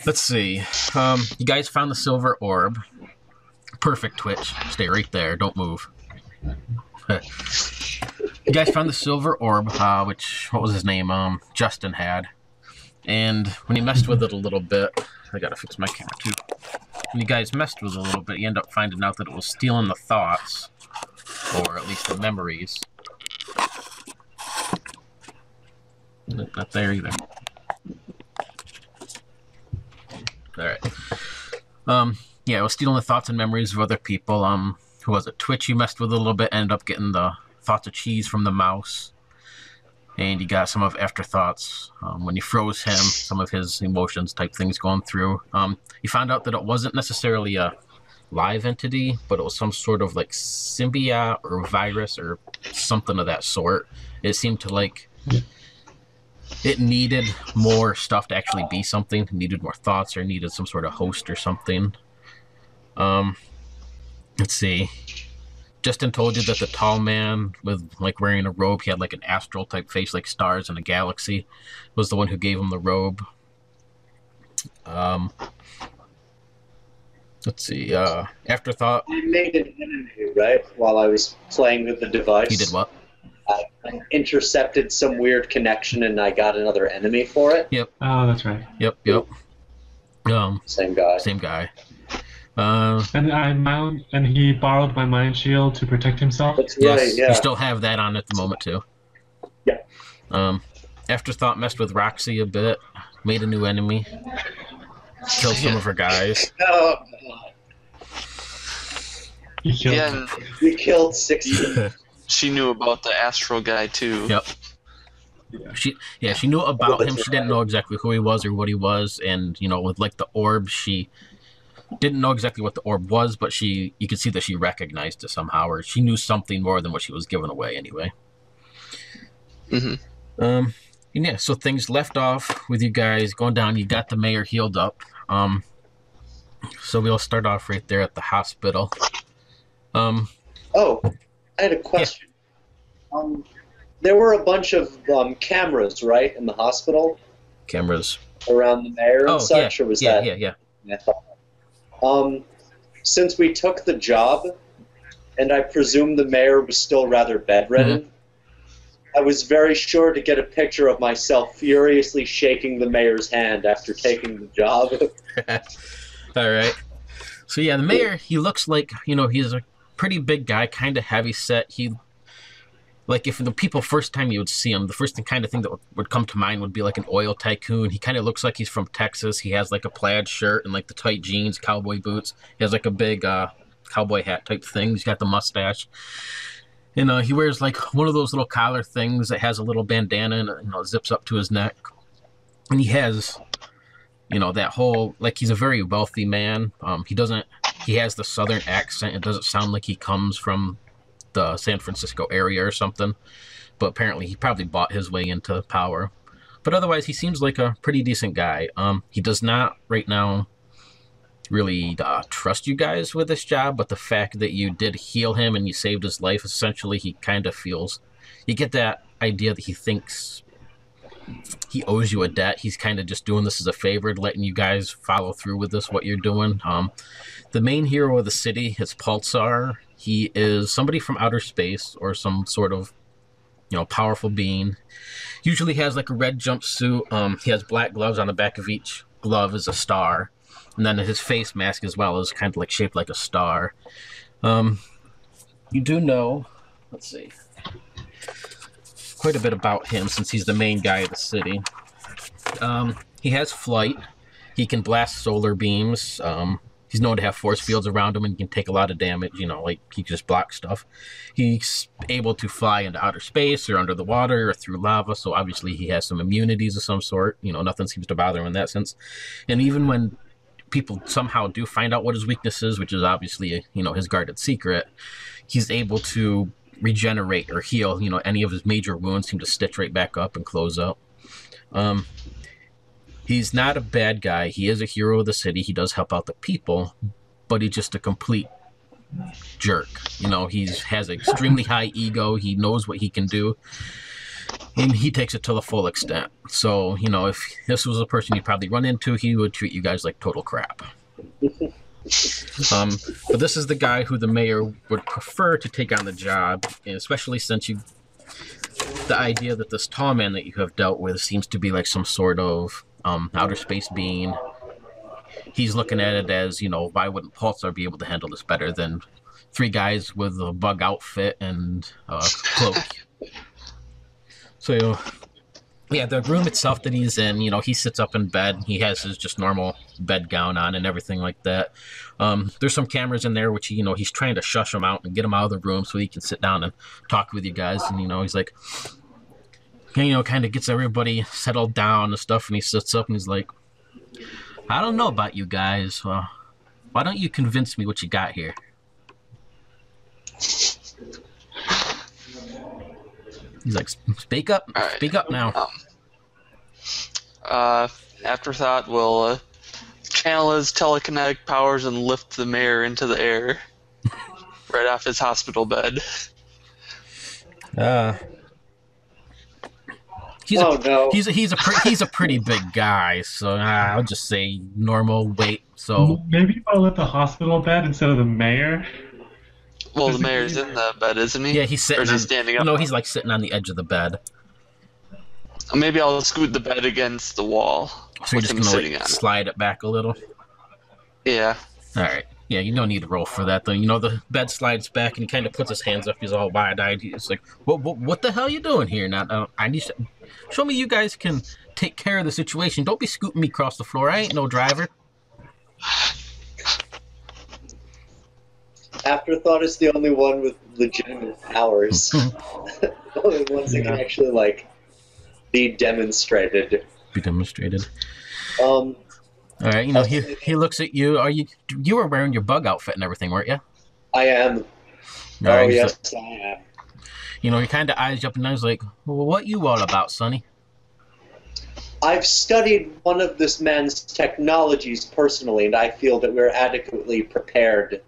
Let's see. You guys found the silver orb. Perfect, Twitch. Stay right there. Don't move. You guys found the silver orb, which, what was his name? Justin had. And when you messed with it a little bit, I gotta fix my camera too. When you guys messed with it a little bit, you end up finding out that it was stealing the thoughts, or at least the memories. Not there either. Alright. Yeah, it was stealing the thoughts and memories of other people. Who was it? Twitch you messed with a little bit, ended up getting the thoughts of cheese from the mouse. And you got some of Afterthoughts. When you froze him, some of his emotions type things going through. You found out that it wasn't necessarily a live entity, but it was some sort of like symbiote or virus or something of that sort. It seemed to like... It needed more stuff to actually be something. It needed more thoughts or needed some sort of host or something. Let's see. Justin told you that the tall man with like wearing a robe, he had like an astral type face like stars in a galaxy, was the one who gave him the robe. Let's see. Afterthought. I made an enemy, right? While I was playing with the device. You did what? I intercepted some weird connection and I got another enemy for it. Yep. Oh, that's right. Yep. Same guy. Same guy. And he borrowed my mind shield to protect himself. That's Yes, right, yeah. you still have that on at the moment too. Yeah. Afterthought messed with Roxy a bit, made a new enemy, killed some of her guys. Oh, He killed Yeah, and we killed 16. she knew about the Astro guy too. Yep. She knew about him. She didn't know exactly who he was or what he was, and you know, with like the orb, she didn't know exactly what the orb was, but you could see that she recognized it somehow, or she knew something more than what she was giving away anyway. Mm-hmm. And yeah, so things left off with you guys going down. You got the mayor healed up. So we'll start off right there at the hospital. Oh, I had a question. There were a bunch of cameras, right, in the hospital Cameras. around the mayor and such, or was that? Yeah. Since we took the job, and I presume the mayor was still rather bedridden, I was very sure to get a picture of myself furiously shaking the mayor's hand after taking the job. All right. So yeah, the mayor, he looks like, you know, he's a pretty big guy, kind of heavy set. He, like, if the people first time you would see him, the first kind of thing that would come to mind would be like an oil tycoon. He kind of looks like he's from Texas. He has like a plaid shirt and like the tight jeans, cowboy boots. He has like a big cowboy hat type thing. He's got the mustache. And he wears like one of those little collar things that has a little bandana and you know, zips up to his neck. And he has, you know, that whole, like, he's a very wealthy man. He has the southern accent. It doesn't sound like he comes from the San Francisco area or something. But apparently he probably bought his way into power. But otherwise, he seems like a pretty decent guy. He does not, right now, really trust you guys with this job, but the fact that you did heal him and you saved his life, essentially, he kind of feels... You get that idea that he thinks he owes you a debt. He's kind of just doing this as a favor, letting you guys follow through with this, what you're doing. The main hero of the city is Pulsar. He is somebody from outer space or some sort of, you know, powerful being. Usually has like a red jumpsuit. He has black gloves. On the back of each glove is a star. And then his face mask as well is kind of like shaped like a star. You do know, let's see, quite a bit about him since he's the main guy of the city. He has flight. He can blast solar beams. He's known to have force fields around him and can take a lot of damage, you know, like he just blocks stuff. He's able to fly into outer space or under the water or through lava, so obviously he has some immunities of some sort. You know, nothing seems to bother him in that sense. And even when people somehow do find out what his weakness is, which is obviously, you know, his guarded secret, he's able to regenerate or heal, you know, any of his major wounds seem to stitch right back up and close up. He's not a bad guy. He is a hero of the city. He does help out the people, but he's just a complete jerk. You know, he has an extremely high ego. He knows what he can do. and he takes it to the full extent. So, you know, if this was a person you'd probably run into, he would treat you guys like total crap. But this is the guy who the mayor would prefer to take on the job, and especially since the idea that this tall man that you have dealt with seems to be like some sort of outer space being. He's looking at it as, you know, why wouldn't Pulsar be able to handle this better than 3 guys with a bug outfit and a cloak? So, yeah, the room itself that he's in, you know, he sits up in bed. He has his just normal bed gown on and everything like that. There's some cameras in there, which, you know, he's trying to shush them out and get them out of the room so he can sit down and talk with you guys. And, you know, he's like, you know, kind of gets everybody settled down and stuff. And he sits up and he's like, I don't know about you guys. Well, why don't you convince me what you got here? He's like, speak up. Right. Speak up now. Afterthought will channel his telekinetic powers and lift the mayor into the air right off his hospital bed. He's a pretty big guy, so I'll just say normal weight. So maybe I'll let the hospital bed instead of the mayor. Well, the mayor's in the bed, isn't he? Yeah, he's sitting. Or is he standing up? No, he's like sitting on the edge of the bed. Maybe I'll scoot the bed against the wall. So you're just gonna like slide it back a little. Yeah. All right. Yeah, you don't need to roll for that though. You know, the bed slides back and he kind of puts his hands up. He's all wide-eyed. He's like, "What the hell are you doing here? Now, I need to show me you guys can take care of the situation. Don't be scooting me across the floor. I ain't no driver." Afterthought is the only one with legitimate powers. The only ones that can actually like be demonstrated. All right, you know, he looks at you. You were wearing your bug outfit and everything, weren't you? I am. Right, yes, I am. You know, he kind of eyes you up and down. He's like, well, what you all about, Sonny? I've studied one of this man's technologies personally, and I feel that we're adequately prepared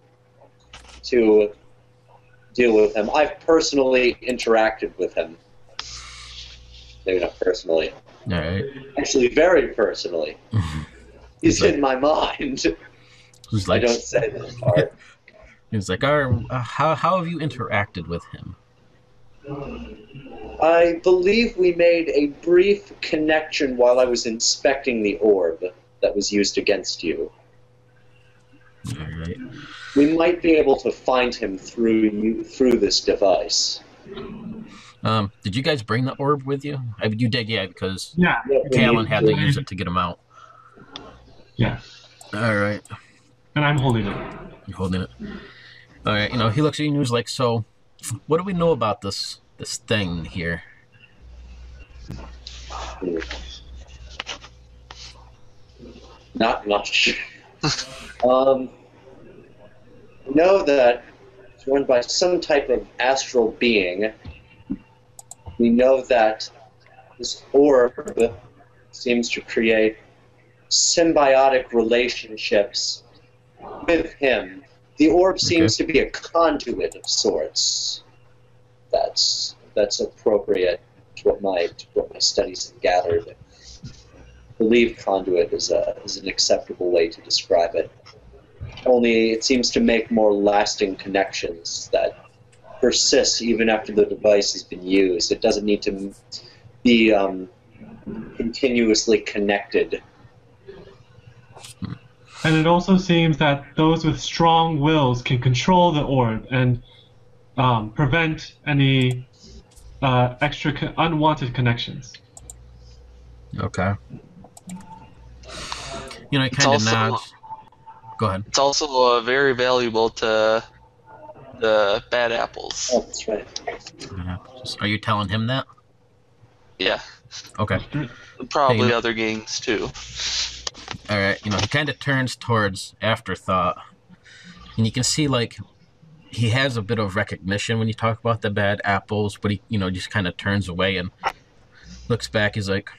to deal with him. I've personally interacted with him. Maybe not personally. All right. Actually, very personally. He's in my mind. He's like, I don't say that part. He's like, how have you interacted with him? I believe we made a brief connection while I was inspecting the orb that was used against you. All right. We might be able to find him through this device. Did you guys bring the orb with you? I mean, you did, yeah, because Yeah. Talon had to use it to get him out. Yeah. All right. And I'm holding it. You're holding it. All right. You know, he looks at you and he's like, "So, what do we know about this thing here?" Not much. Know that it's run by some type of astral being. We know that this orb seems to create symbiotic relationships with him. The orb seems to be a conduit of sorts. That's appropriate to what my studies have gathered. I believe conduit is an acceptable way to describe it. Only it seems to make more lasting connections that persist even after the device has been used. It doesn't need to be continuously connected. And it also seems that those with strong wills can control the orb and prevent any unwanted connections. Okay. You know, he kind of nods. Go ahead. It's also very valuable to the bad apples. Oh, that's right. Are you telling him that? Yeah. Okay. Probably Hey, other gangs too. All right. You know, he kind of turns towards Afterthought, and you can see like he has a bit of recognition when you talk about the bad apples, but he, you know, just kind of turns away and looks back. He's like,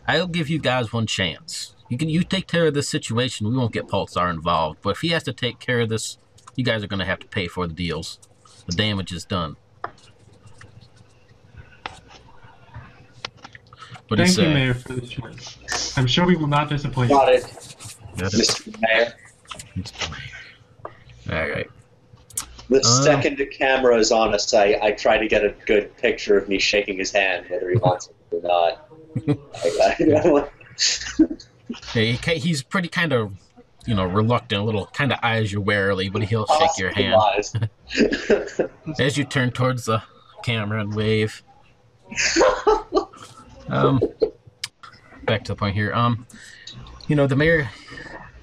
"I'll give you guys one chance. You take care of this situation. We won't get Pulsar involved. But if he has to take care of this, you guys are going to have to pay for the deals. The damage is done." What do you Thank you, say? Mayor, for the choice. I'm sure we will not disappoint you. Got it, Got it. Mr. Mayor. All right. The second the camera is on us, I try to get a good picture of me shaking his hand, whether he wants it or not. Yeah, he's pretty kind of, reluctant, a little kind of eyes you warily, but he'll shake your hand as you turn towards the camera and wave. Back to the point here. The mayor,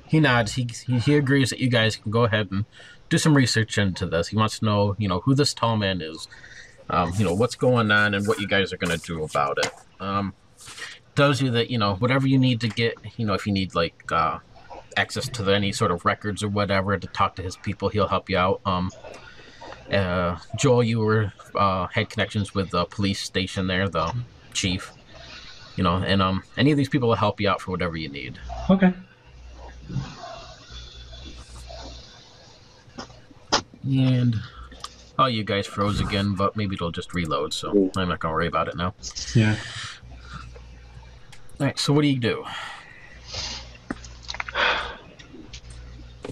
he nods. He agrees that you guys can go ahead and do some research into this. He wants to know, who this tall man is, what's going on and what you guys are going to do about it. Tells you that, whatever you need to get, if you need, like, access to any sort of records or whatever to talk to his people, he'll help you out. Joel, you had connections with the police station there, the chief, and any of these people will help you out for whatever you need. Okay. And you guys froze again, but maybe it'll just reload, so I'm not gonna worry about it now. Yeah. All right, so what do you do?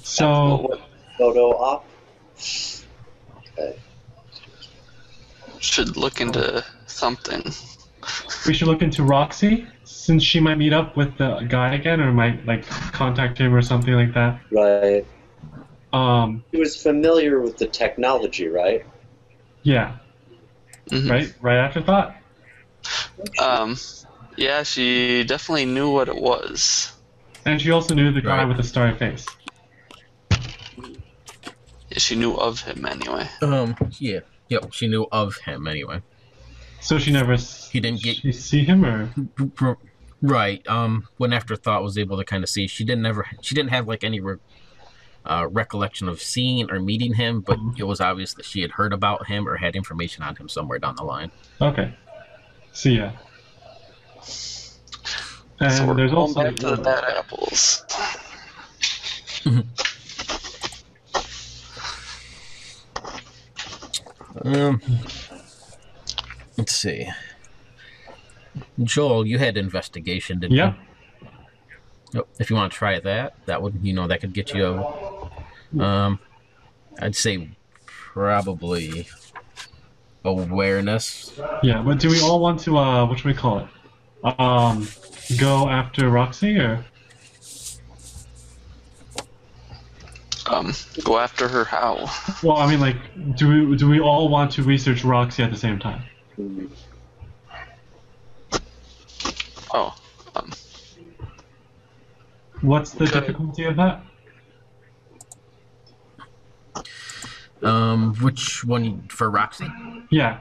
So Photo op. Okay. Should look into something. we should look into Roxy, since she might meet up with the guy again, or might like contact him or something like that. Right. Um. He was familiar with the technology, right? Yeah. Mhm. Right afterthought. Yeah, she definitely knew what it was. And she also knew the guy Right. with the starry face. Yeah, she knew of him anyway. Yeah. Yep, she knew of him anyway. So she never. He didn't get- She see him or. Right. When Afterthought was able to kind of see, she didn't have like any recollection of seeing or meeting him, but it was obvious that she had heard about him or had information on him somewhere down the line. Okay. See ya. And So we're there's going also back to the bad apples. Let's see. Joel, you had investigation, didn't yeah. you? Yep. If you want to try that would, that could get you I'd say probably awareness. Yeah, but do we all want to what should we call it? Go after Roxy or? Go after her how? Well, I mean, like, do we all want to research Roxy at the same time? Oh, What's the Okay. difficulty of that? Which one for Roxy? Yeah.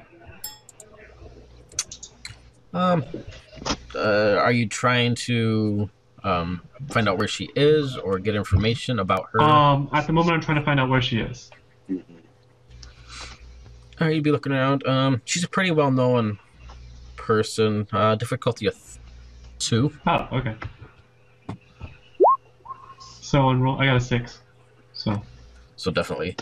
Are you trying to find out where she is or get information about her? At the moment, I'm trying to find out where she is. You'd be looking around. She's a pretty well-known person. Difficulty of 2. Oh, okay. So on roll, I got a 6. So Definitely.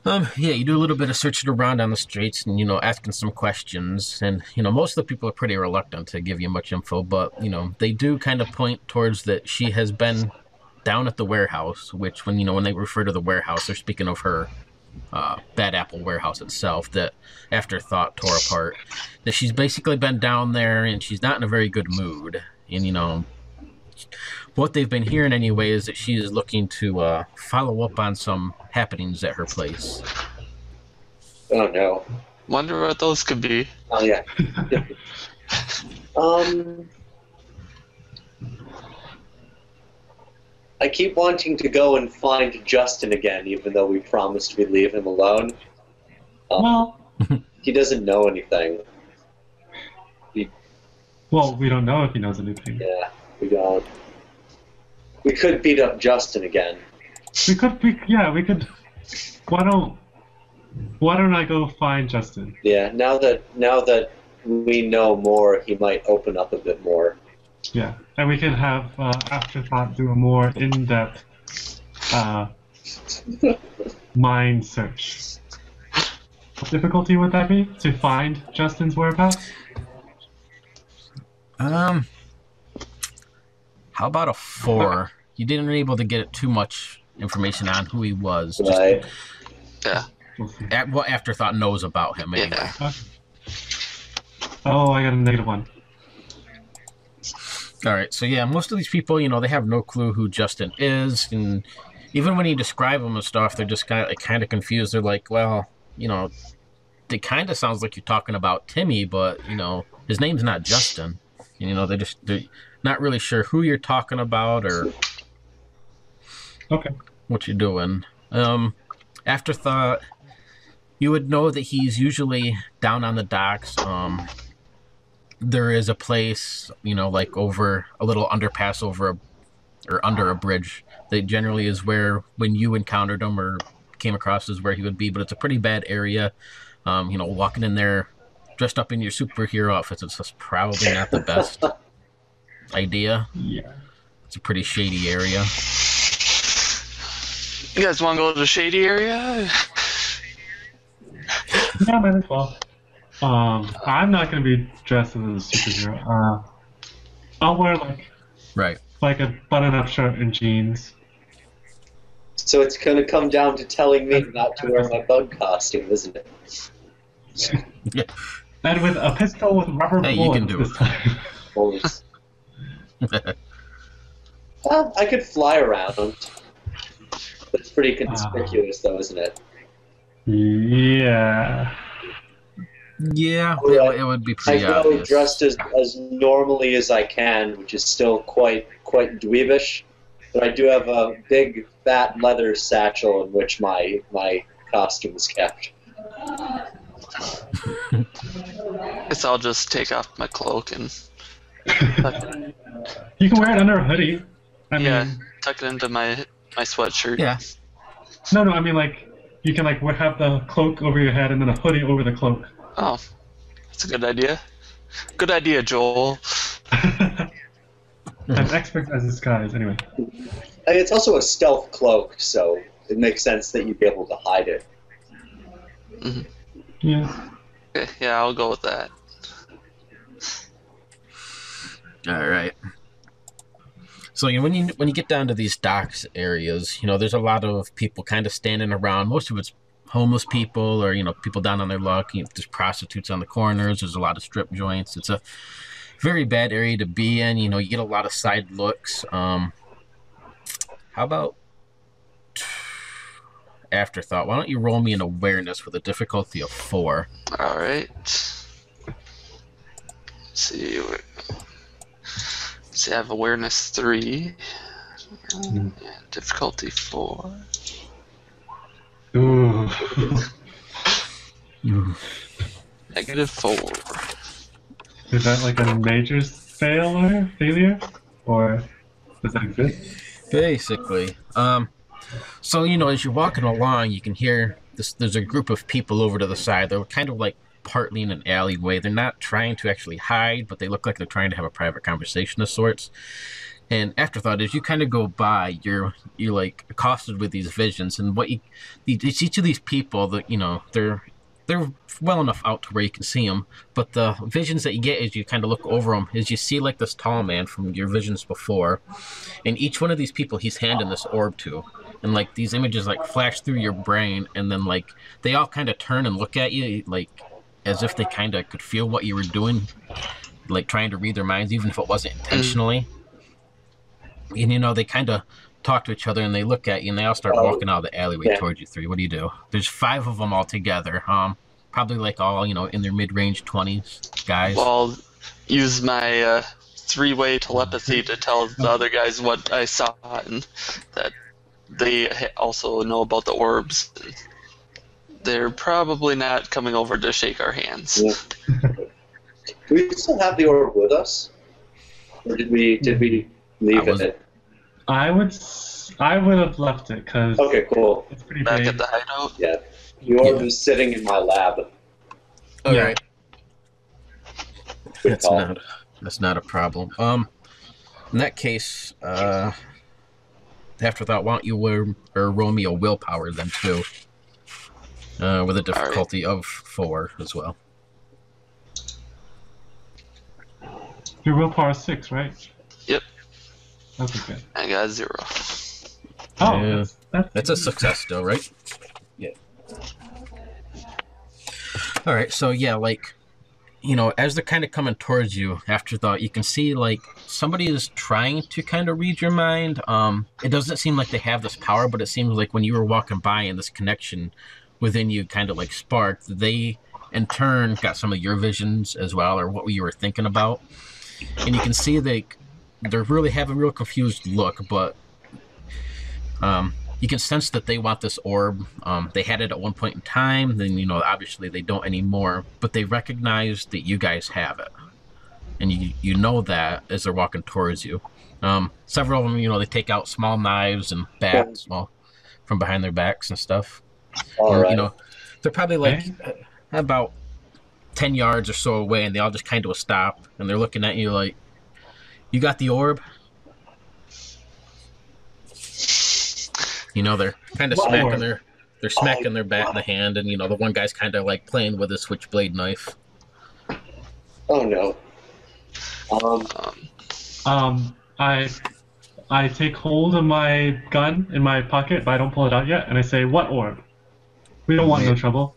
Yeah, you do a little bit of searching around on the streets and, asking some questions. And, most of the people are pretty reluctant to give you much info, but, they do kind of point towards that she has been down at the warehouse, which when they refer to the warehouse, they're speaking of her Bad Apple warehouse itself that Afterthought tore apart. That she's basically been down there and she's not in a very good mood. And, what they've been hearing anyway is that she is looking to follow up on some happenings at her place. Oh no. wonder what those could be. Oh yeah. I keep wanting to go and find Justin again, even though we promised we'd leave him alone. well, He doesn't know anything. well, we don't know if he knows anything. Yeah, we don't. We could beat up Justin again. We could. We could. Why don't I go find Justin? Yeah, now that we know more, he might open up a bit more. Yeah, and we can have Afterthought do a more in-depth mind search. What difficulty would that be to find Justin's whereabouts? Um, how about a 4? You didn't able to get too much information on who he was. Just Right. Yeah. what Afterthought knows about him anyway. Yeah. Okay. Oh, I got a -1. All right, so yeah, most of these people, they have no clue who Justin is, and even when you describe him and stuff, they're just kind of confused. They're like, well, it kind of sounds like you're talking about Timmy, but his name's not Justin. And, they're not really sure who you're talking about or Okay. what you're doing. Afterthought, you would know that he's usually down on the docks. There is a place, like over a little underpass or under a bridge that generally is where, when you encountered him or came across, is where he would be. But it's a pretty bad area. Walking in there dressed up in your superhero outfits, it's just probably not the best idea. Yeah. It's a pretty shady area. You guys want to go to the shady area? Yeah, might as well. I'm not gonna be dressed as a superhero. I'll wear Right. like a button-up shirt and jeans. So it's going to come down to telling me not to wear my bug costume, isn't it? Yeah. And with a pistol with rubber Hey, you bullets can do this it. time. Bullets. Well, I could fly around. It's pretty conspicuous, though, isn't it? Yeah. Yeah, Right. it would be I pretty go obvious. dressed as normally as I can, which is still quite dweebish. But I do have a big, fat leather satchel in which my costume is kept. Guess I'll just take off my cloak and You can wear it under a hoodie. I yeah, mean, tuck it into my sweatshirt. Yeah. no, I mean you can have the cloak over your head and then a hoodie over the cloak. Oh, that's a good idea. Good idea, Joel. I'm expert as disguise. Anyway. I mean, it's also a stealth cloak, so it makes sense that you'd be able to hide it. Yeah. Okay, yeah, I'll go with that. All right. So when you get down to these docks areas, there's a lot of people kind of standing around. Most of it's homeless people or people down on their luck. There's prostitutes on the corners. There's a lot of strip joints. It's a very bad area to be in. You get a lot of side looks. How about Afterthought? Why don't you roll me an awareness with a difficulty of 4? All right. Let's see. I have awareness 3. And difficulty 4. Ooh. -4. Is that like a major failure? Or does that exist? Basically. So, as you're walking along, you can hear this. There's a group of people over to the side. They're kind of like partly in an alleyway. They're not trying to actually hide, but they look like they're trying to have a private conversation of sorts. And Afterthought, as you kind of go by, you're like accosted with these visions, and each of these people that they're well enough out to where you can see them, but the visions that you get as you kind of look over them is you see like this tall man from your visions before, and each one of these people he's handing this orb to, and like these images like flash through your brain, and then like they all kind of turn and look at you like as if they kind of could feel what you were doing, like trying to read their minds, even if it wasn't intentionally. And they kind of talk to each other, and they look at you, and they all start walking out of the alleyway towards you three. What do you do? There's 5 of them all together. Probably like all in their mid-range 20s guys. Well, I'll use my 3-way telepathy to tell the other guys what I saw and that they also know about the orbs. They're probably not coming over to shake our hands. Yeah. Do we still have the orb with us, or did we leave it? I would have left it because Okay, cool. it's pretty Back big. at the hideout. Yeah, the orb is sitting in my lab. All yeah. right. Good call. That's not a problem. In that case, Afterthought, why don't you roll me a willpower then too, with a difficulty of 4 as well. Your willpower is 6, right? Yep. Okay, good. I got a 0. Oh, Yeah. that's That's a success still, right? Yeah. All right, so yeah, like, as they're kind of coming towards you, afterthought, you can see like somebody is trying to kind of read your mind. It doesn't seem like they have this power, but it seems like when you were walking by and this connection within you kind of like sparked, they in turn got some of your visions as well, or what you were thinking about. And you can see they're really have a real confused look, but you can sense that they want this orb. They had it at one point in time, then obviously they don't anymore, but they recognize that you guys have it, and you know that as they're walking towards you. Several of them, they take out small knives and bats, from behind their backs and stuff. All And, right. they're probably like about 10 yards or so away, and they all just kind of stop, and they're looking at you like, you got the orb? They're kind of What smacking orb? they're smacking their bat in the hand, and the one guy's kind of like playing with his switchblade knife. Oh no. I take hold of my gun in my pocket, but I don't pull it out yet, and I say, "What orb? We don't want no trouble."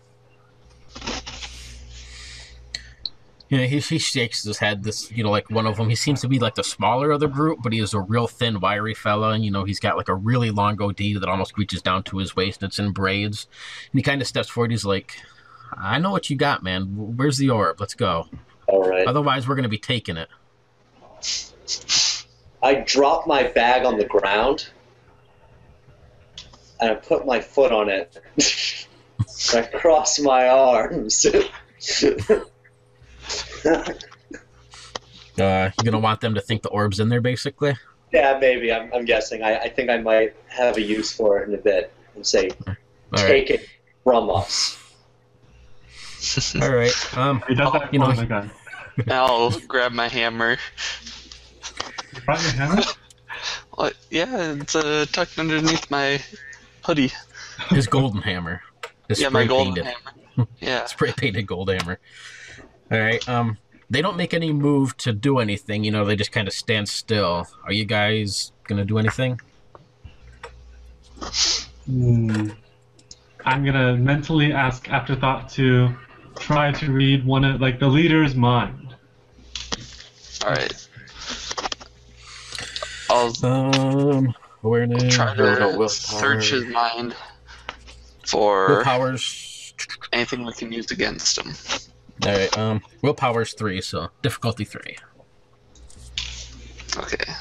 He shakes his head. This, like one of them, he seems to be like the smaller of the group, but he is a real thin, wiry fella, and he's got like a really long goatee that almost reaches down to his waist, and it's in braids. And he kind of steps forward. He's like, "I know what you got, man. Where's the orb? Let's go. All right. Otherwise, we're gonna be taking it." I drop my bag on the ground, and I put my foot on it. I cross my arms. You're gonna want them to think the orb's in there, basically. Yeah, maybe. I'm guessing. I think I might have a use for it in a bit and say, All take it from us. All right. He does that with my gun. I'll grab my hammer. You brought your hammer? What? Yeah, it's tucked underneath my hoodie. His golden hammer. His Yeah, my spray golden painted, hammer. Yeah. spray painted gold hammer. All right. They don't make any move to do anything. They just kind of stand still. Are you guys gonna do anything? I'm gonna mentally ask Afterthought to try to read one of the leader's mind. All right. I'll Awareness. try to search his mind for Willpower's. anything we can use against him. All right. Willpower's 3, so difficulty 3. Okay.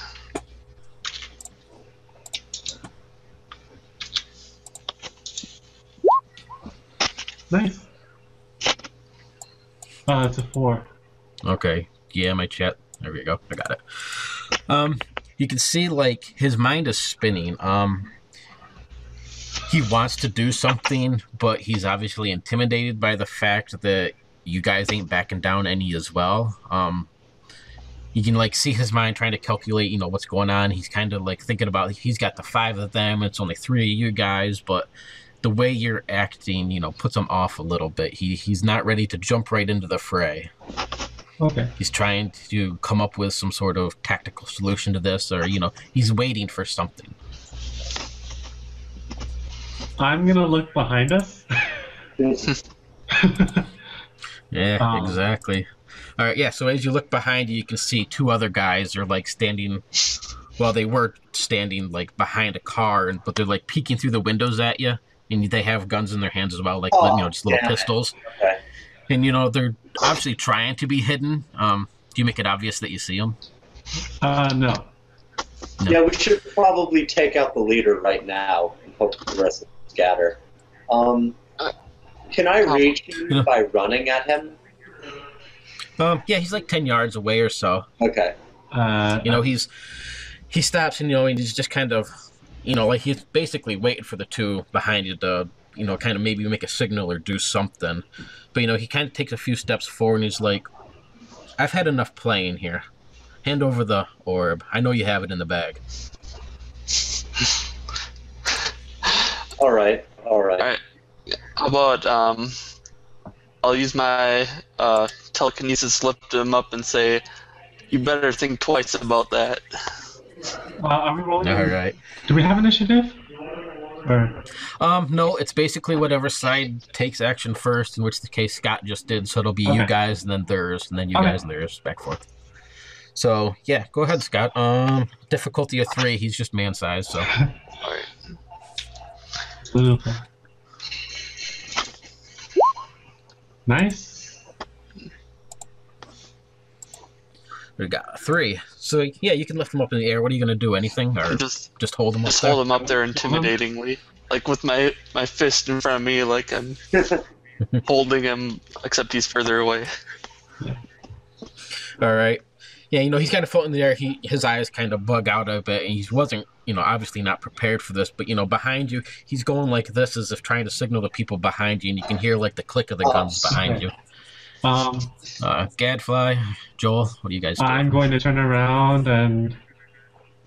Nice. It's a 4. Okay. Yeah, my chat. There we go. I got it. You can see like his mind is spinning. He wants to do something, but he's obviously intimidated by the fact that you guys ain't backing down any as well. You can like see his mind trying to calculate, what's going on. He's kind of like thinking about he's got the 5 of them. It's only 3 of you guys, but the way you're acting, puts him off a little bit. He's not ready to jump right into the fray. Okay. He's trying to come up with some sort of tactical solution to this, or he's waiting for something. I'm gonna look behind us. Yeah, exactly. All right, yeah. So as you look behind you, you can see 2 other guys are like standing. Well, they were standing like behind a car, but they're like peeking through the windows at you, and they have guns in their hands as well, like just little pistols. Okay. And they're obviously trying to be hidden. Do you make it obvious that you see them? No. No. Yeah, we should probably take out the leader right now and hope the rest of them scatter. Can I reach him by running at him? Yeah, he's like 10 yards away or so. Okay. He stops and and he's just kind of, like he's basically waiting for the 2 behind you to, kind of maybe make a signal or do something. But he kind of takes a few steps forward and he's like, "I've had enough playing here. Hand over the orb. I know you have it in the bag." All right. Alright. How about I'll use my telekinesis, lift him up, and say, You better think twice about that. Are we rolling? All right. Do we have initiative? Or No, it's basically whatever side takes action first, in which the case Scott just did. So it'll be you Okay. guys, and then theirs, and then you Okay. guys and theirs, back and forth. So yeah, go ahead, Scott. Difficulty of 3. He's just man size, so All right. super. Nice. we got 3. So yeah, you can lift him up in the air. What are you gonna do? Anything, or Just hold him up just there? hold him up there intimidatingly, like with my fist in front of me, like I'm holding him, except he's further away. All right. Yeah, he's kind of floating in the air. His eyes kind of bug out a bit, and he wasn't, obviously not prepared for this. But behind you, he's going like this, as if trying to signal the people behind you, and you can hear like the click of the guns behind you. Gadfly, Joel, what do you guys do? I'm going to turn around and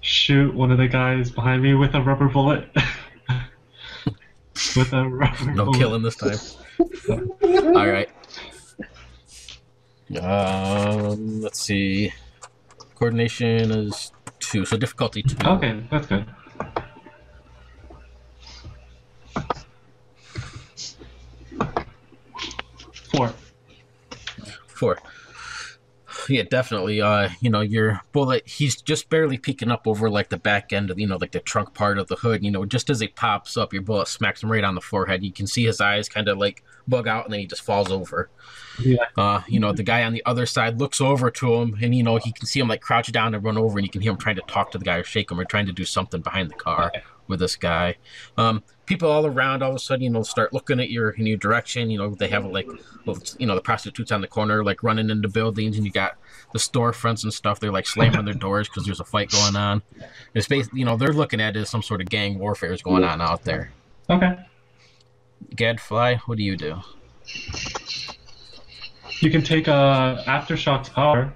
shoot one of the guys behind me with a rubber bullet. With a rubber No bullet. killing this time. All right. Let's see. Coordination is 2, so difficulty 2. Okay, that's good. Four. 4. Yeah, definitely. Your bullet, he's just barely peeking up over like the back end of, like the trunk part of the hood. Just as it pops up, your bullet smacks him right on the forehead. You can see his eyes kind of like bug out, and then he just falls over. Yeah. The guy on the other side looks over to him, and he can see him like crouch down and run over, and you can hear him trying to talk to the guy or shake him or trying to do something behind the car with this guy. People all around all of a sudden, start looking at your in your direction. They have like, the prostitutes on the corner like running into buildings, and you got the storefronts and stuff. They're like slamming their doors because there's a fight going on. It's basically, they're looking at it as some sort of gang warfare is going on out there. Okay. Gadfly, what do you do? You can take Aftershock's power.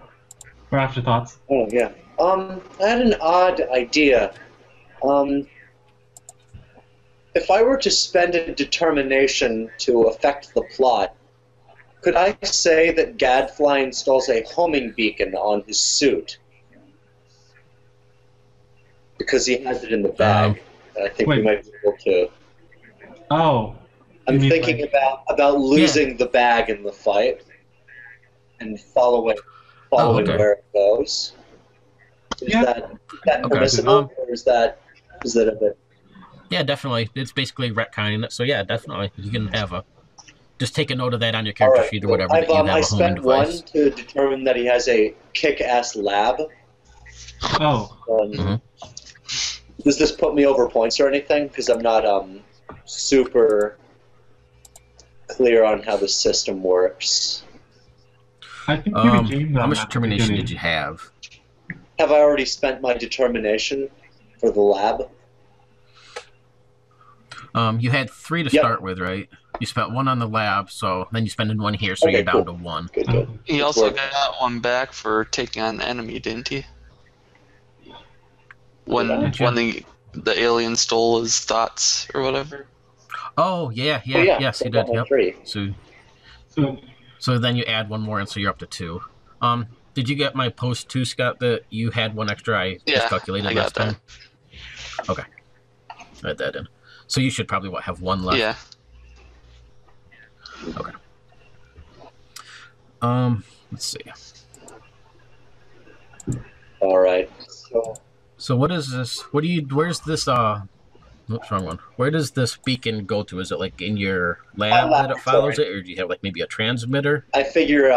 Or Afterthoughts. Oh, yeah. I had an odd idea. If I were to spend a determination to affect the plot, could I say that Gadfly installs a homing beacon on his suit? Because he has it in the bag. I think we wait. might be able to. Oh. I'm you mean thinking about losing the bag in the fight and following okay. where it goes. Is Yeah. that Okay. permissible, or is that a bit? Yeah, definitely. It's basically retconning it. So yeah, definitely. You can have just take a note of that on your character sheet or whatever, that you have I a homing spent device. 1 to determine that he has a kick-ass lab. Oh. Does this put me over points or anything? Because I'm not super clear on how the system works. I think you redeemed that How much at the determination beginning. did you have? Have I already spent my determination for the lab? You had 3 to Yep. start with, right? You spent 1 on the lab, so then you spent 1 here, so Okay, you're down cool. to 1. Good, good. He Good also work. got one back for taking on the enemy, didn't he? When Did I? the alien stole his thoughts or whatever. Oh yeah, Oh, yeah. yes, you so did. Yep. 3. So, So then you add 1 more, and so you're up to 2. Did you get my post 2, Scott? That you had 1 extra? I Yeah, miscalculated I got last time. Okay, add that in. So you should probably have 1 left. Yeah. Okay. Let's see. All right. So what is this? Where's this? Oops, wrong one. Where does this beacon go to? Is it like in your lab that it follows it, or do you have like maybe a transmitter? I figure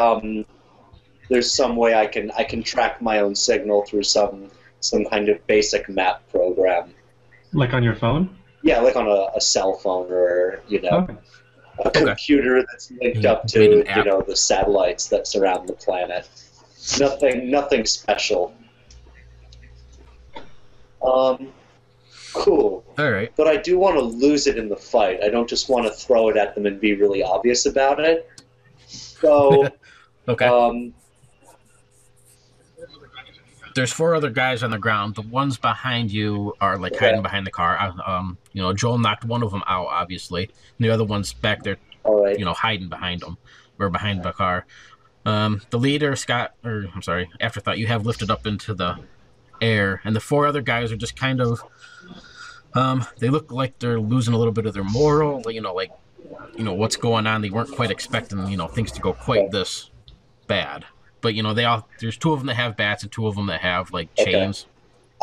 there's some way I can track my own signal through some kind of basic map program. like on your phone? Yeah, like on a cell phone or Okay. a computer that's linked up Made to an app. the satellites that surround the planet. Nothing special. Cool. All right. But I do want to lose it in the fight. I don't just want to throw it at them and be really obvious about it. So, Okay. There's 4 other guys on the ground. The ones behind you are like hiding behind the car. Joel knocked one of them out, obviously. And the other one's back there, all right. hiding behind them or behind the car. The leader, Scott, or I'm sorry, Afterthought, you have lifted up into the air, and the four other guys are just kind of, they look like they're losing a little bit of their moral. What's going on. They weren't quite expecting, things to go quite this bad. But there's two of them that have bats and two of them that have like chains. Okay.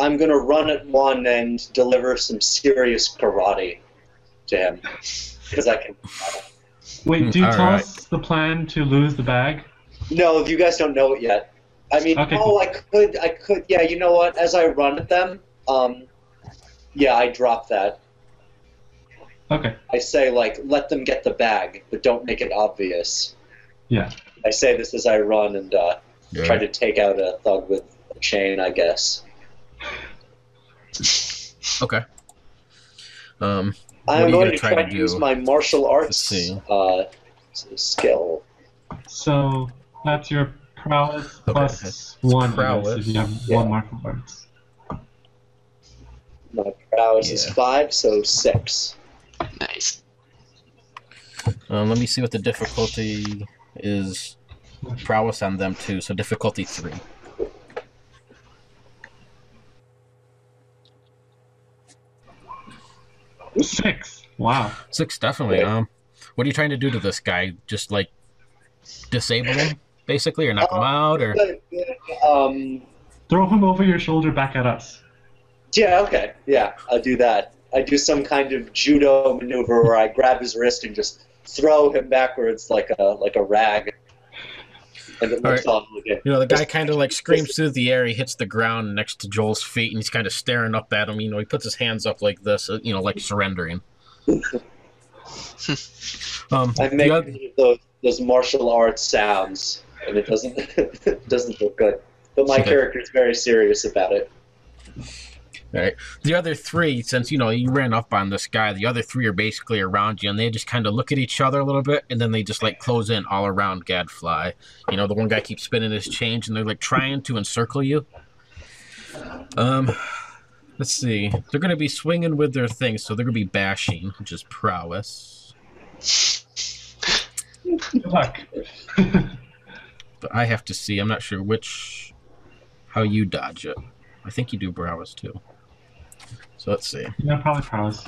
I'm gonna run at one and deliver some serious karate to him because I can. Wait, do you All tell right. us the plan to lose the bag? No, you guys don't know it yet. I mean, Okay, cool. I could. Yeah, you know what? As I run at them, yeah, I drop that. Okay. I say let them get the bag, but don't make it obvious. Yeah. I say this as I run and try to take out a thug with a chain, I guess. Okay. I'm are you going gonna to try try to to use do? my martial arts see. skill. So that's your prowess Okay, plus it's 1, I guess, prowess. if you have Yeah. 1 martial arts. My prowess is Yeah. 5, so 6. Nice. Let me see what the difficulty is. Prowess on them too. So difficulty 3. Six. Wow. 6, definitely. Okay. What are you trying to do to this guy? Just like disable him, basically, or knock him out, or Throw him over your shoulder back at us. Yeah, okay. Yeah, I'll do that. I do some kind of judo maneuver where I grab his wrist and just throw him backwards like a rag. And it looks All off like the guy kind of like screams through the air. He hits the ground next to Joel's feet, and he's kind of staring up at him. He puts his hands up like this, like surrendering. I make those martial arts sounds, and it doesn't it doesn't look good. But my character is very serious about it. All right. The other 3, since you ran up on this guy, the other 3 are basically around you, and they just kind of look at each other a little bit, and then they just like close in all around Gadfly. The one guy keeps spinning his change, and they're like trying to encircle you. Let's see. They're gonna be swinging with their things, so they're gonna be bashing, which is prowess. Good luck. But I have to see. I'm not sure how you dodge it. I think you do prowess too. So let's see. Yeah, probably prowess.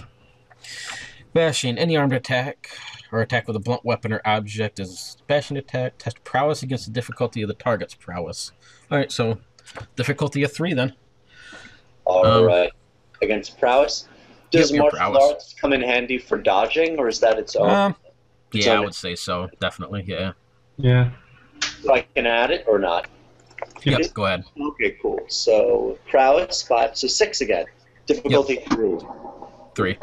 Bashing. Any armed attack or attack with a blunt weapon or object is bashing attack. Test prowess against the difficulty of the target's prowess. All right, so difficulty of 3 then. All right. Against prowess. Does your martial prowess. arts come in handy for dodging, or is that its own? Yeah, I would say so. Definitely. Yeah. Yeah. So I can add it or not? Yep. Go ahead. Okay, cool. So prowess 5, so 6 again. Difficulty 3. 3.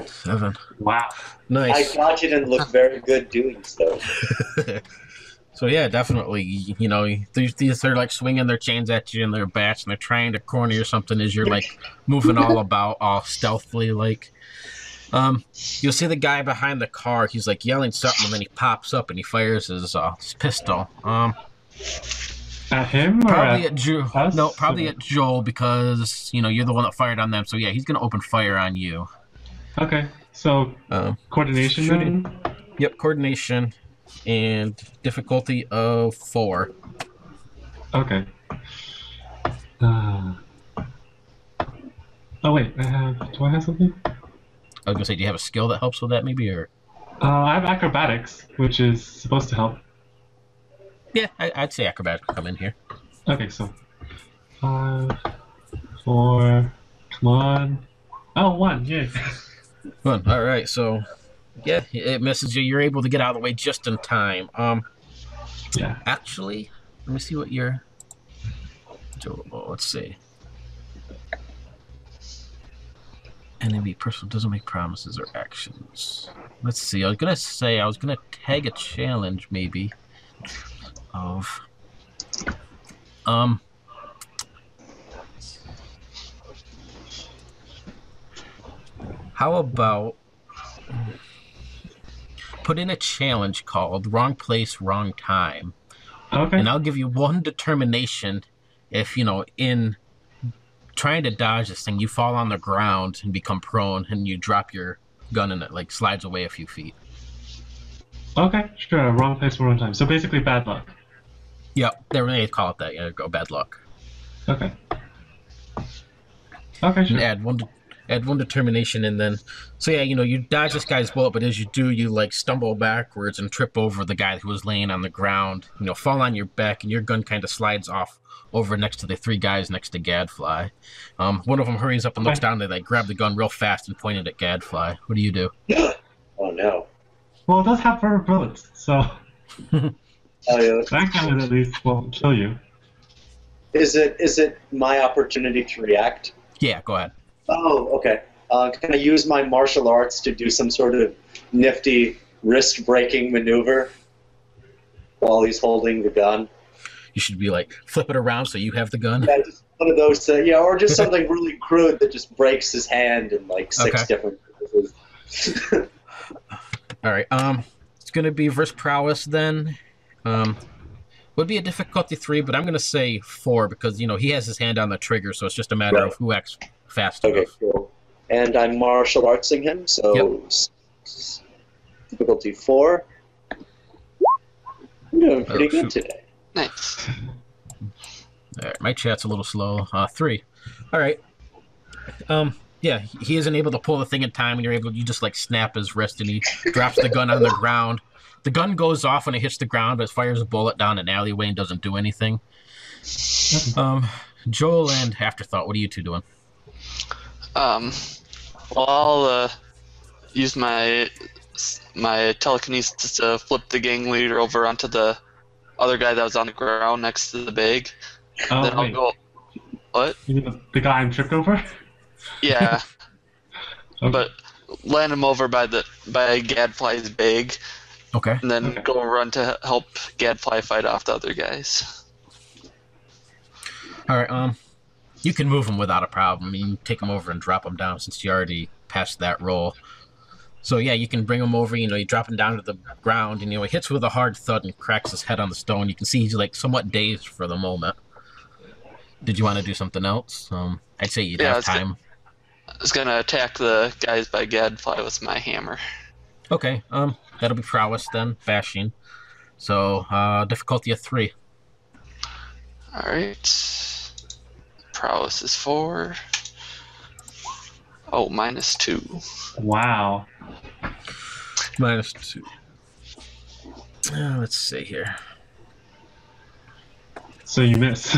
Seven. Wow. Nice. I dodge it and look very good doing so. So yeah, definitely. These are like swinging their chains at you and their bats, and they're trying to corner you or something as you're like moving all about, all stealthily. Like, you'll see the guy behind the car. He's like yelling something, and then he pops up and he fires his pistol. At him or Probably at at Joel. us? No, probably at Joel because you're the one that fired on them. So yeah, he's gonna open fire on you. Okay. So coordination shooting. then? Yep, coordination and difficulty of 4. Okay. Oh wait, do I have something? I was gonna say, do you have a skill that helps with that, maybe, or? I have acrobatics, which is supposed to help. Yeah, I'd say acrobatic would come in here. Okay, so 5, 4, come on. Oh, 1, yay. Fun. All right, so yeah, it misses you. You're able to get out of the way just in time. Yeah. Actually, let me see what your. Let's see. Enemy person doesn't make promises or actions. Let's see. I was gonna tag a challenge maybe. Of. How about put in a challenge called Wrong Place, Wrong Time. Okay. And I'll give you 1 determination if, in trying to dodge this thing, you fall on the ground and become prone and you drop your gun and it like slides away a few feet. Okay, sure. Wrong place, wrong time. So basically, bad luck. Yep, they call it that. Yeah, go bad luck. Okay. Okay, sure. And add one determination, and then so yeah, you dodge this guy's bullet, but as you do, you like stumble backwards and trip over the guy who was laying on the ground. Fall on your back, and your gun kind of slides off over next to the three guys next to Gadfly. One of them hurries up and looks down. They like grab the gun real fast and point it at Gadfly. What do you do? Oh no. Well, it does have rubber bullets, so Oh, yeah. that gun at least won't kill you. Is it my opportunity to react? Yeah, go ahead. Oh, okay. Can I use my martial arts to do some sort of nifty wrist-breaking maneuver while he's holding the gun? You should be like flip it around so you have the gun. Yeah, just one of those, or just something really crude that just breaks his hand in like six different places. All right. It's gonna be versus prowess then. Would be a difficulty 3, but I'm gonna say 4 because he has his hand on the trigger, so it's just a matter of who acts fast enough. Okay, cool. And I'm martial artsing him, so difficulty 4. I'm doing pretty good today. Nice. All right, my chat's a little slow. 3. All right. Yeah, he isn't able to pull the thing in time, and you just like snap his wrist, and he drops the gun on the ground. The gun goes off when it hits the ground, but it fires a bullet down an alleyway and doesn't do anything. Joel and Afterthought, what are you two doing? Well, I'll use my telekinesis to flip the gang leader over onto the other guy that was on the ground next to the bag. Oh, then I'll go. What? You mean the guy I'm tripped over? Yeah. Okay. But land him over by Gadfly's bag. Okay. And then go run to help Gadfly fight off the other guys. All right. You can move him without a problem. You can take him over and drop him down since you already passed that roll. So yeah, you can bring him over. You drop him down to the ground, and he hits with a hard thud and cracks his head on the stone. You can see he's like somewhat dazed for the moment. Did you want to do something else? I'd say you'd have time. I was gonna attack the guys by Gadfly with my hammer. Okay. That'll be prowess then, bashing. So difficulty of 3. All right. Prowess is 4. Oh, -2. Wow. -2. Let's see here. So you miss.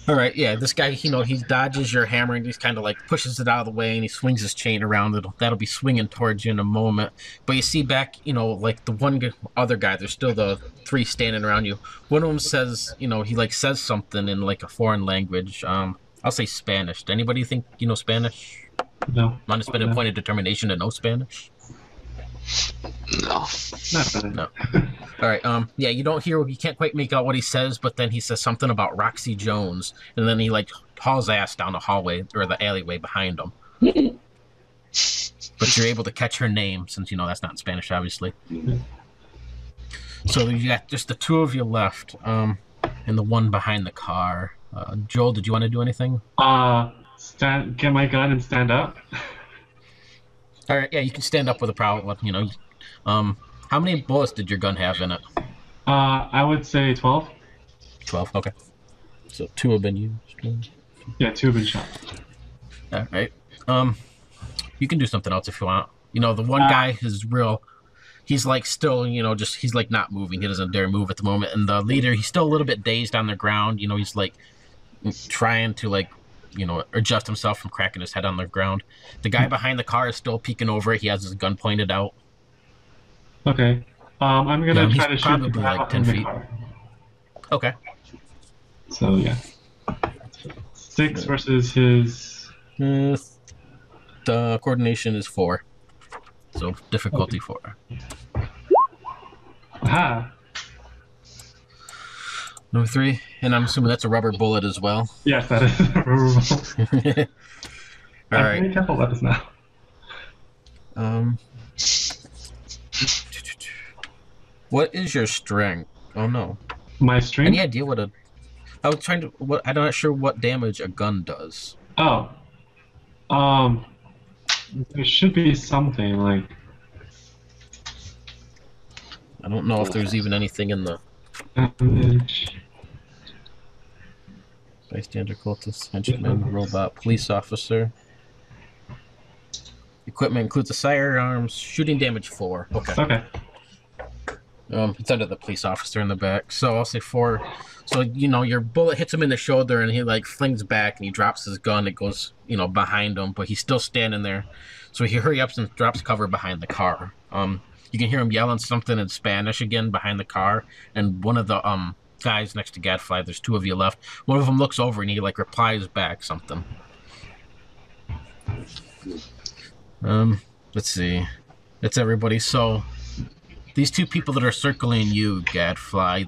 All right, yeah, this guy, he dodges your hammer and he's kind of like pushes it out of the way and he swings his chain around. That'll be swinging towards you in a moment. But you see back, like the other guy, there's still the 3 standing around you. One of them says, he like says something in like a foreign language. I'll say Spanish. Does anybody think you know Spanish? No. Want to spend a point of determination to know Spanish? No. Not really. No. All right. Yeah, you can't quite make out what he says, but then he says something about Roxy Jones, and then he like hauls ass down the hallway or the alleyway behind him. But you're able to catch her name since that's not in Spanish, obviously. So you got just the 2 of you left, and the one behind the car. Joel, did you want to do anything? Get my gun and stand up. All right. Yeah, you can stand up with a problem. How many bullets did your gun have in it? I would say 12. 12. Okay. So 2 have been used. Yeah, 2 have been shot. All right. You can do something else if you want. The one guy is real. He's like still, he's like not moving. He doesn't dare move at the moment. And the leader, he's still a little bit dazed on the ground. He's like trying to like, adjust himself from cracking his head on the ground. The guy behind the car is still peeking over. He has his gun pointed out. Okay. I'm gonna try to he's shoot probably the guy like in 10 the feet. car. Okay. So yeah. 6 versus his. The coordination is 4. So difficulty 4. Aha. Number 3, and I'm assuming that's a rubber bullet as well. Yes, that is a rubber bullet. All right. Be careful about this now. What is your strength? Oh no. My strength? Any idea what I was trying to. What I'm not sure what damage a gun does. Oh. There should be something like. I don't know if there's even anything in the Damage. bystander, cultist, henchman, robot, police officer. Equipment includes the firearms, shooting damage 4. Okay. Okay. It's under the police officer in the back. So I'll say 4. So, your bullet hits him in the shoulder and he like flings back and he drops his gun. It goes, behind him, but he's still standing there. So he hurry up and drops cover behind the car. You can hear him yelling something in Spanish again behind the car. And one of the guys next to Gadfly, there's 2 of you left. One of them looks over and he like replies back something. Let's see. It's everybody. So these 2 people that are circling you, Gadfly,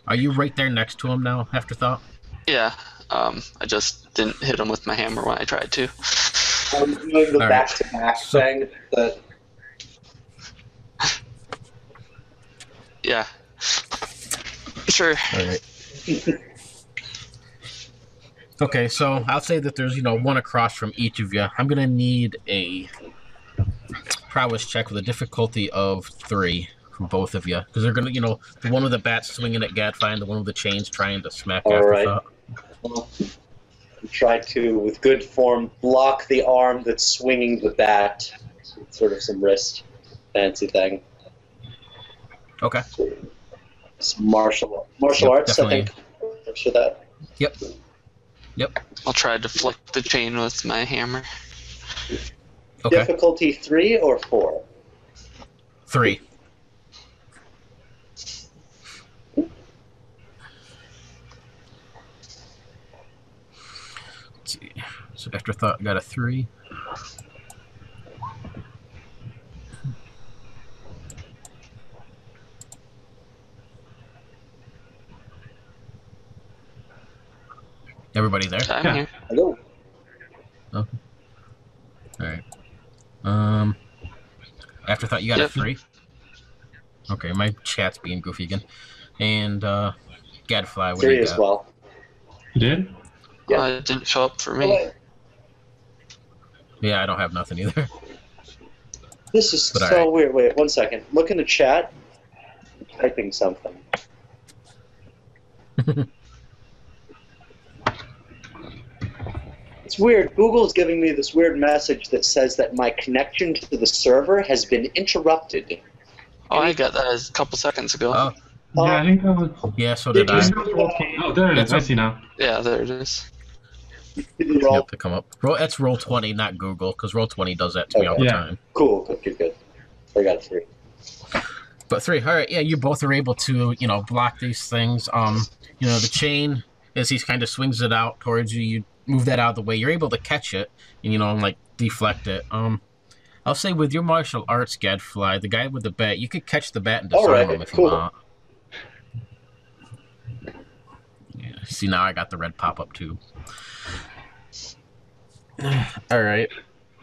are you right there next to him now, Afterthought? Yeah. I just didn't hit him with my hammer when I tried to. I'm doing the All right. back-to-back thing. That Yeah. Sure. All right. Okay, so I'll say that there's, one across from each of you. I'm going to need a prowess check with a difficulty of 3 from both of you. Because they're going to, the one with the bat swinging at Gadfly and the one with the chains trying to smack All right. Afterthought. well, try to, with good form, block the arm that's swinging the bat. Sort of some wrist fancy thing. Okay. Some martial Yep, arts, definitely. I think. I'm sure that. Yep. I'll try to deflect the chain with my hammer. Okay. Difficulty 3 or 4? 3. Let's see. So Afterthought got a 3. Everybody there? I'm Yeah. here. Hello. Okay. All right. Afterthought, you got Yep. a 3. Okay, my chat's being goofy again. And Gadfly, what do 3 you as got? well. You did? Yeah. It didn't show up for me. Yeah, I don't have nothing either. This is But so alright. weird. Wait, 1 second. Look in the chat. I'm typing something. It's weird. Google's giving me this weird message that says that my connection to the server has been interrupted. Oh, I got that a couple seconds ago. Oh, Yeah, I think that was. yeah, so did I. Oh, there it is. That's I a- see now. Yeah, there it is. Yep, to come up. That's Roll20, not Google, because Roll20 does that to me all the Yeah. time. Cool. Good. I got 3. But 3, all right, yeah, you both are able to, block these things. The chain, as he kind of swings it out towards you, you move that out of the way. You're able to catch it and, like, deflect it. I'll say with your martial arts, Gadfly, the guy with the bat, you could catch the bat and disarm Alright, him if cool. you want. Yeah, see, now I got the red pop-up, too. All right.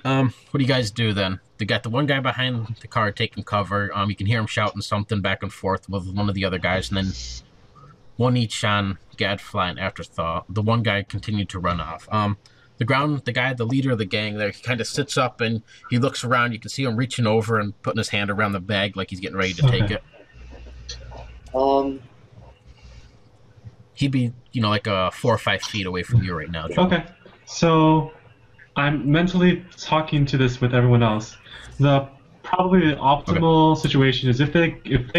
What do you guys do then? They got the one guy behind the car taking cover. You can hear him shouting something back and forth with one of the other guys, and then one each on Gadfly and Afterthought. The one guy continued to run off. The leader of the gang there, he kind of sits up and he looks around. You can see him reaching over and putting his hand around the bag like he's getting ready to take Okay. it. He'd be, like 4 or 5 feet away from you right now, Joe. Okay. So I'm mentally talking to this with everyone else. Probably the optimal situation is if they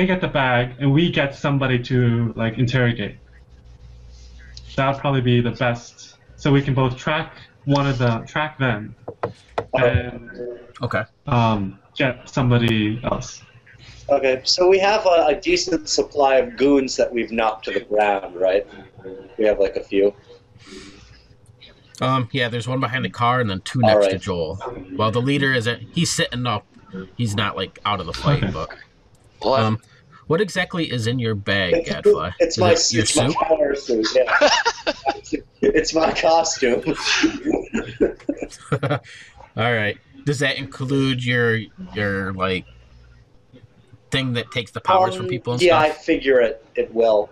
get the bag and we get somebody to like interrogate. That would probably be the best. So we can both track them, and Okay. get somebody else. Okay, so we have a decent supply of goons that we've knocked to the ground, right? We have like a few. Yeah, there's one behind the car and then 2 next to Alright. Joel. While the leader he's sitting up. He's not like out of the fight, Okay. but Well, what exactly is in your bag, Gadfly? It's Is my it your it's my suit? power suit. Yeah, it's my costume. All right. Does that include your like thing that takes the powers from people and yeah, I stuff? figure it will.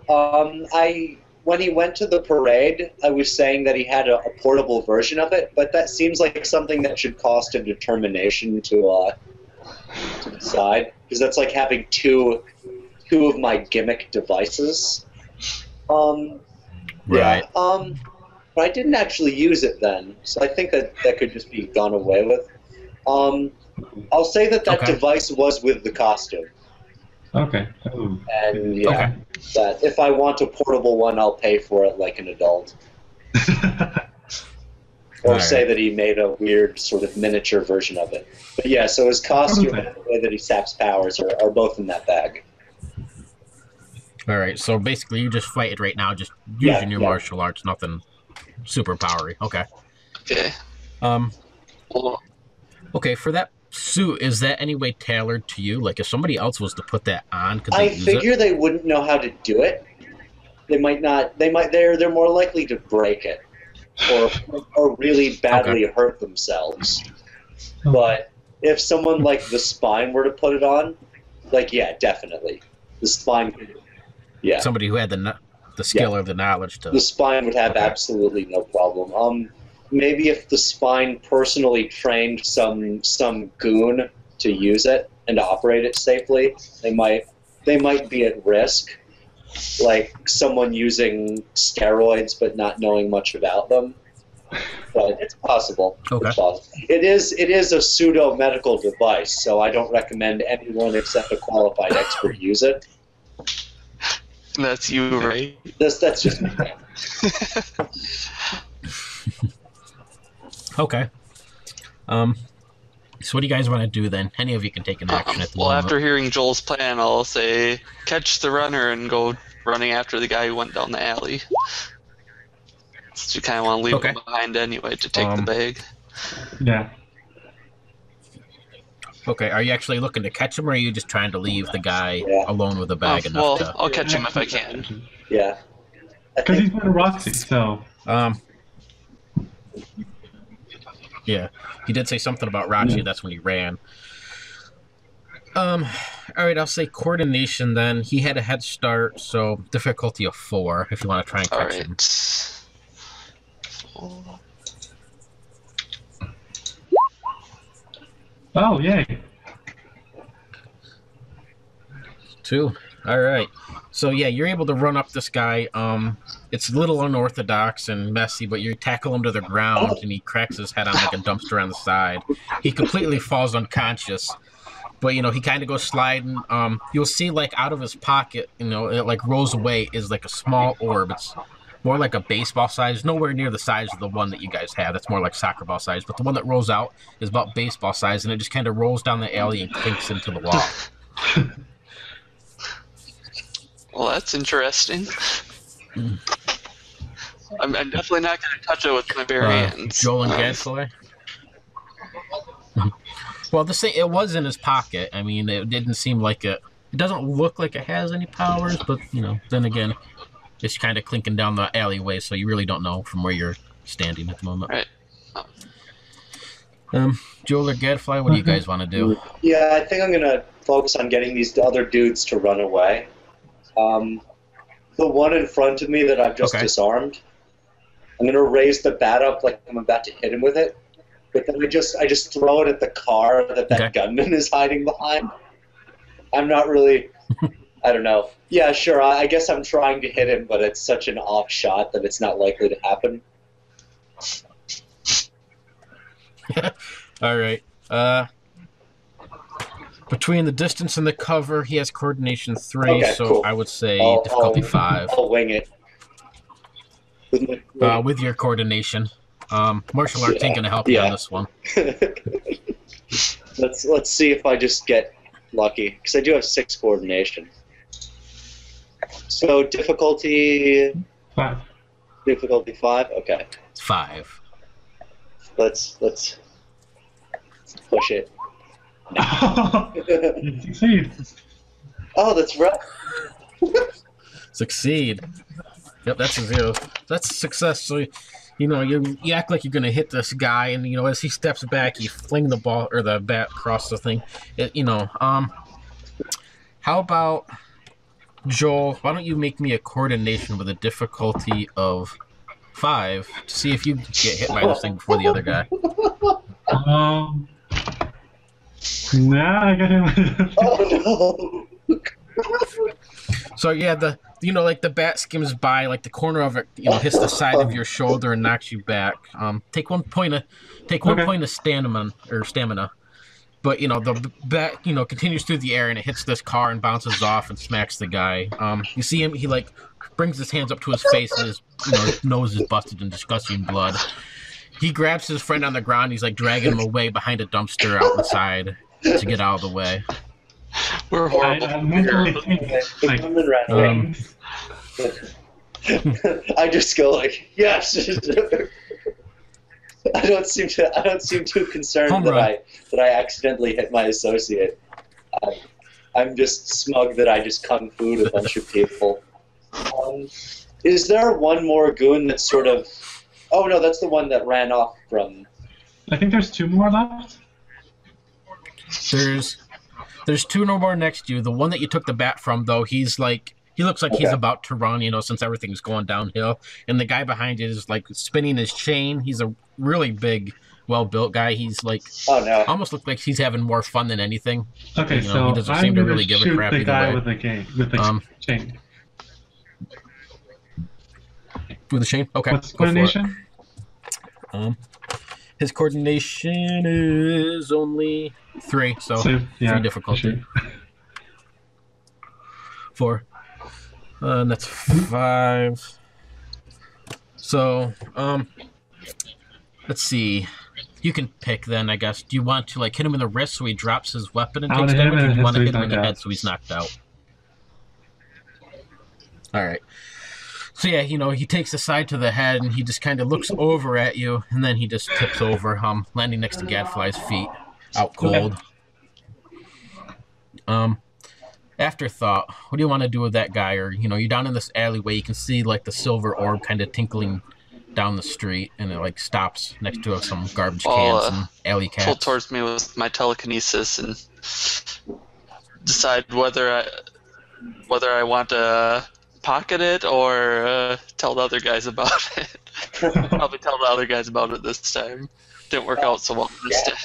when he went to the parade, I was saying that he had a portable version of it, but that seems like something that should cost a determination to decide, because that's like having two of my gimmick devices. Right. Yeah. But I didn't actually use it then, so I think that could just be gone away with. I'll say that Okay. device was with the costume. Okay. Ooh. And yeah, Okay. that if I want a portable one, I'll pay for it like an adult. Or Alright. say that he made a weird sort of miniature version of it. But yeah, so his costume and the way that he saps powers are both in that bag. All right. So basically, you just fight it right now, just Yeah, using your yeah. martial arts, nothing super powery. Okay. Okay. Well, Okay. For that suit, is that any way tailored to you? Like, if somebody else was to put that on, could I they use figure it? they wouldn't know how to do it. They might not. They're more likely to break it, or really badly hurt themselves. But if someone like the Spine were to put it on, like yeah, definitely the Spine. Yeah, Somebody who had the skill or the knowledge to. the Spine would have Okay. absolutely no problem. Maybe if the Spine personally trained some goon to use it and to operate it safely, they might be at risk. Like someone using steroids but not knowing much about them. But it's possible. Okay. It's possible. It is a pseudo medical device, so I don't recommend anyone except a qualified expert use it. that's you, right? That's just me. Okay. So what do you guys want to do then? Any of you can take an action at the Well, moment. after hearing Joel's plan, I'll say catch the runner and go running after the guy who went down the alley. Since you kind of want to leave Okay. him behind anyway to take the bag. Yeah. Okay, are you actually looking to catch him, or are you just trying to leave the guy Yeah. alone with a bag enough Well, to? I'll catch him if I can. Yeah. I Because he's think, going to Roxy, so. Yeah, he did say something about Rachi. Yeah. That's when he ran. All right, I'll say coordination. Then he had a head start, so difficulty of 4 if you want to try and All catch him. right. Oh, yay. 2. All right. So yeah, you're able to run up this guy. It's a little unorthodox and messy, but you tackle him to the ground, and he cracks his head on like a dumpster on the side. He completely falls unconscious, but you know he kind of goes sliding. You'll see like out of his pocket, you know, it like rolls away is like a small orb. It's more like a baseball size, nowhere near the size of the one that you guys have. That's more like soccer ball size, but the one that rolls out is about baseball size, and it just kind of rolls down the alley and clinks into the wall. Well, that's interesting. I'm definitely not going to touch it with my bare hands. Joel and Gadfly. Well, this thing, it was in his pocket. I mean, it didn't seem like it. It doesn't look like it has any powers, but you know, then again, it's kind of clinking down the alleyway, so you really don't know from where you're standing at the moment. Right. Joel or Gadfly, what do you guys want to do? yeah, I think I'm gonna focus on getting these other dudes to run away. The one in front of me that I've just Okay. disarmed, I'm gonna raise the bat up like I'm about to hit him with it, but then I just throw it at the car that Okay. gunman is hiding behind. I'm not really, I don't know. Yeah, sure. I guess I'm trying to hit him, but it's such an off shot that it's not likely to happen. All right. Between the distance and the cover, he has coordination 3, Okay, so cool. I would say I'll- difficulty I'll- 5. I'll wing it. With my- With your coordination. Martial arts ain't gonna help you Yeah. on this one. Let's see if I just get lucky, because I do have 6 coordination. So difficulty 5. 5. Okay, It's 5. let's push it. You succeed. Oh, that's right. Succeed. Yep, that's a 0. That's a success. So, you know, you act like you're gonna hit this guy, and you know, as he steps back, you fling the ball or the bat across the thing. How about Joel, why don't you make me a coordination with a difficulty of 5 to see if you get hit by this thing before the other guy. Nah, I got him. Oh no! So yeah, like the bat skims by, like the corner of it, hits the side of your shoulder and knocks you back. Take 1 point of stamina. But the bat continues through the air and it hits this car and bounces off and smacks the guy. You see him, he like brings his hands up to his face and his nose is busted and disgusting blood. He grabs his friend on the ground. He's like dragging him away behind a dumpster out inside to get out of the way. We're horrible. I mentally think, The like, woman ran away. I just go like, yes. I don't seem too concerned Home that run. I accidentally hit my associate. I'm just smug that I just kung fu'd a bunch of people. Is there one more goon that's sort of? Oh no, that's the one that ran off from. I think there's 2 more left. There's 2 no more next to you. The one that you took the bat from, though, he looks like he's Okay. about to run, since everything's going downhill. And the guy behind you is like spinning his chain. He's a really big, well-built guy. He's like Oh no! almost looks like he's having more fun than anything. Okay, You know, so he doesn't I'm seem to gonna really give a shoot crap the either guy way. with the chain. With the chain? Okay. What's go for it. coordination? His coordination is only 3, so yeah, 3 difficulty. sure. 4. And that's 5. So, let's see. You can pick then, I guess. Do you want to hit him in the wrist so he drops his weapon and I takes wanna hit him damage, or in do the you want to head hit so him in he's the knocked head out. so he's knocked out? All right. So yeah, he takes the side to the head and he just kind of looks over at you, and then he just tips over, landing next to Gadfly's feet, out cold. Afterthought. What do you want to do with that guy? Or you're down in this alleyway. You can see the silver orb kind of tinkling down the street, and it stops next to some garbage cans and alley Pull cats. towards me with my telekinesis and decide whether I want to pocket it or tell the other guys about it. Probably tell the other guys about it this time. Didn't work out so well this time.